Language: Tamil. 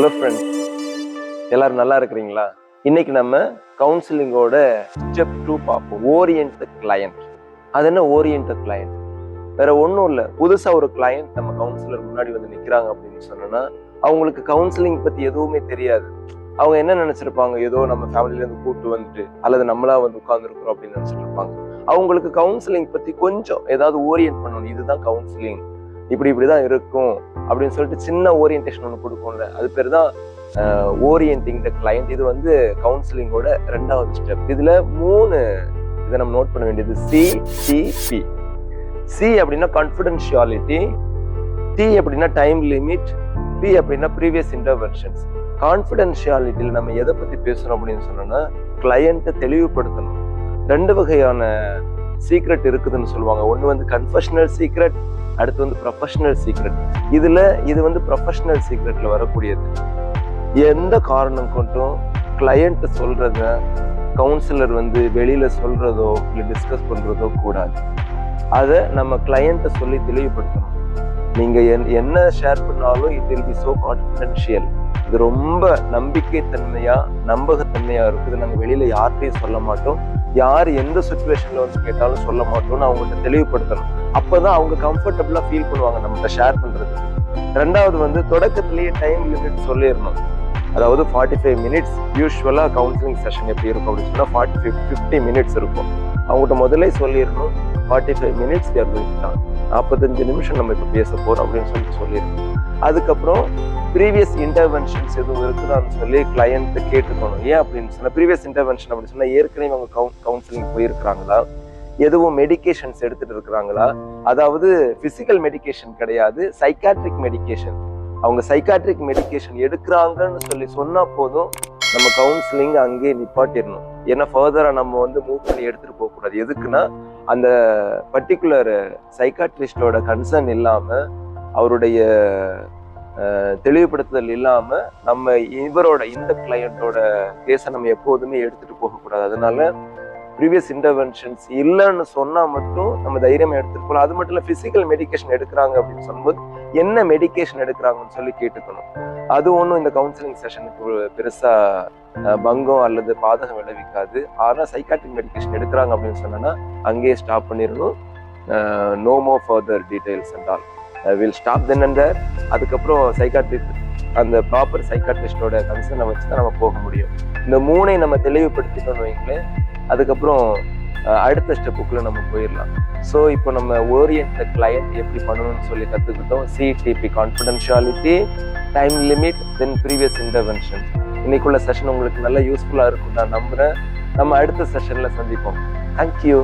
ஹலோ ஃப்ரெண்ட்ஸ், எல்லாரும் நல்லா இருக்கிறீங்களா? இன்னைக்கு நம்ம கவுன்சிலிங்கோட ஸ்டெப் 2 பார்ப்போம். Orient client. அது என்ன ஓரியன்ட் கிளையண்ட்? வேற ஒன்றும் இல்லை. புதுசா ஒரு கிளையண்ட் நம்ம கவுன்சிலர் முன்னாடி வந்து நிற்கிறாங்க அப்படின்னு சொன்னோன்னா அவங்களுக்கு கவுன்சிலிங் பத்தி எதுவுமே தெரியாது. அவங்க என்ன நினைச்சிருப்பாங்க, ஏதோ நம்ம ஃபேமிலில இருந்து கூப்பிட்டு வந்துட்டு அல்லது நம்மளா வந்து உட்கார்ந்துருக்கிறோம் அப்படின்னு நினைச்சிட்டு இருப்பாங்க. அவங்களுக்கு கவுன்சிலிங் பத்தி கொஞ்சம் ஏதாவது ஓரியன்ட் பண்ணணும். இதுதான் கவுன்சிலிங், இப்படிதான் இருக்கும் அப்படின்னு சொல்லிட்டு சின்ன ஓரியன்டேஷன் ஒன்று கொடுக்கும்ல, அது பேர் தான் ஓரியன்டிங் த கிளையண்ட். இது வந்து கவுன்சிலிங்கோட 2வது ஸ்டெப். இதுல 3 இதை நம்ம நோட் பண்ண வேண்டியது. CTP. C அப்படின்னா கான்ஃபிடென்ஷியாலிட்டி, T அப்படின்னா டைம் லிமிட், P அப்படின்னா ப்ரீவியஸ் இன்டர்வென்ஷன்ஸ். கான்ஃபிடென்ஷியாலிட்டியில் நம்ம எதை பத்தி பேசுறோம் அப்படின்னு சொன்னோம்னா கிளையண்ட்டை தெளிவுபடுத்தணும். 2 வகையான சீக்ரெட் இருக்குதுன்னு சொல்லுவாங்க. ஒன்று வந்து கன்ஃபெஷனல் சீக்ரெட், அடுத்து வந்து ப்ரொஃபஷனல் சீக்ரெட். இது வந்து ப்ரொஃபஷனல் சீக்ரெட்ல வரக்கூடியது. எந்த காரணம் கொண்டும் கிளையண்ட் சொல்றத கவுன்சிலர் வந்து வெளியில சொல்றதோ இல்லை டிஸ்கஸ் பண்றதோ கூடாது. அதை நம்ம கிளையண்ட்டை சொல்லி தெளிவுபடுத்தணும். நீங்க என்ன ஷேர் பண்ணாலும் it will be so confidential. இது ரொம்ப நம்பிக்கைத்தன்மையா நம்பகத்தன்மையா இருக்குது. நாங்கள் வெளியில யார்கிட்டையும் சொல்ல மாட்டோம், யார் எந்த சுச்சுவேஷன்ல வந்து கேட்டாலும் சொல்ல மாட்டோம்னு அவங்கள்ட்ட தெளிவுபடுத்தணும். அப்பதான் அவங்க கம்ஃபர்டபுளா ஃபீல் பண்ணுவாங்க நம்மகிட்ட ஷேர் பண்றது. 2வது வந்து தொடக்கத்திலேயே டைம் லிமிட் சொல்லிடணும். அதாவது 45 மினிட்ஸ். யூஸ்வலா கவுன்சிலிங் செஷன் எப்படி இருக்கும் அப்படின்னு சொன்னா 50 மினிட்ஸ் இருக்கும். அவங்ககிட்ட முதல்ல சொல்லிடணும் 45 மினிட்ஸ் 45 நிமிஷம் நம்ம இப்ப பேச போறோம் அப்படின்னு சொல்லிடணும். அதுக்கப்புறம் ப்ரீவியஸ் இன்டர்வென்ஷன்ஸ் எதுவும் இருக்குதான்னு சொல்லி கிளையண்ட் கேட்டுக்கணும். ஏன் அப்படின்னு சொன்னா ப்ரீவியஸ் இன்டர்வென்ஷன் அப்படின்னு சொன்னா ஏற்கனவே அவங்க கவுன்சிலிங் போயிருக்கிறாங்களா, எதுவும் மெடிகேஷன்ஸ் எடுத்துட்டு இருக்கிறாங்களா, அதாவது பிசிக்கல் மெடிகேஷன் கிடையாது, சைக்காட்ரிக் மெடிகேஷன். அவங்க சைக்காட்ரிக் மெடிகேஷன் எடுக்கிறாங்கன்னு சொல்லி சொன்னா போதும், நம்ம கவுன்சிலிங் அங்கேயே நிப்பாட்டிடணும். ஏன்னா ஃபர்தரா நம்ம வந்து மூவ் பண்ணி எடுத்துட்டு போக கூடாது. எதுக்குன்னா அந்த பர்டிகுலர் சைக்காட்ரிஸ்டோட கன்சர்ன் இல்லாம, அவருடைய தெளிவுபடுத்துதல் இல்லாம நம்ம இந்த கிளையண்டோட கேஸை நம்ம எப்போதுமே எடுத்துட்டு போகக்கூடாது. அதனால ப்ரீவியஸ் இன்டர்வென்ஷன்ஸ் இல்லைன்னு சொன்னா மட்டும் நம்ம தைரியமா எடுத்துட்டு போகலாம். அது மட்டும் இல்லை, பிசிக்கல் மெடிகேஷன் எடுக்கிறாங்க அப்படின்னு சொல்லும்போது என்ன மெடிகேஷன் எடுக்கிறாங்கன்னு சொல்லி கேட்டுக்கணும். அது ஒன்றும் இந்த கவுன்சிலிங் செஷனுக்கு பெருசா பங்கம் அல்லது பாதகம் விளைவிக்காது. ஆனா சைக்காட்ரிக் மெடிகேஷன் எடுக்கிறாங்க அப்படின்னு சொன்னா அங்கேயே ஸ்டாப் பண்ணிடணும். No more further details and all will stop then and there. அதுக்கப்புறம் சைக்காட்ரிஸ்ட் அந்த ப்ராப்பர் சைக்காட்ரிஸ்டோட கன்சர்னை வச்சு தான் நம்ம போக முடியும். இந்த 3ஐ நம்ம தெளிவுபடுத்திட்டோம்னு வைங்களேன், அதுக்கப்புறம் அடுத்த ஸ்டெப்புக்குள்ள நம்ம போயிடலாம். ஸோ இப்போ நம்ம ஓரியன்ட் கிளையண்ட் எப்படி பண்ணணும்னு சொல்லி கற்றுக்கிட்டோம். CTP கான்ஃபிடென்ஷியாலிட்டி, டைம் லிமிட், தென் ப்ரீவியஸ் இன்டர்வென்ஷன். இன்னைக்குள்ள செஷன் உங்களுக்கு நல்லா யூஸ்ஃபுல்லாக இருக்கும் நான் நம்புறேன். நம்ம அடுத்த செஷன்ல சந்திப்போம். தேங்க்யூ.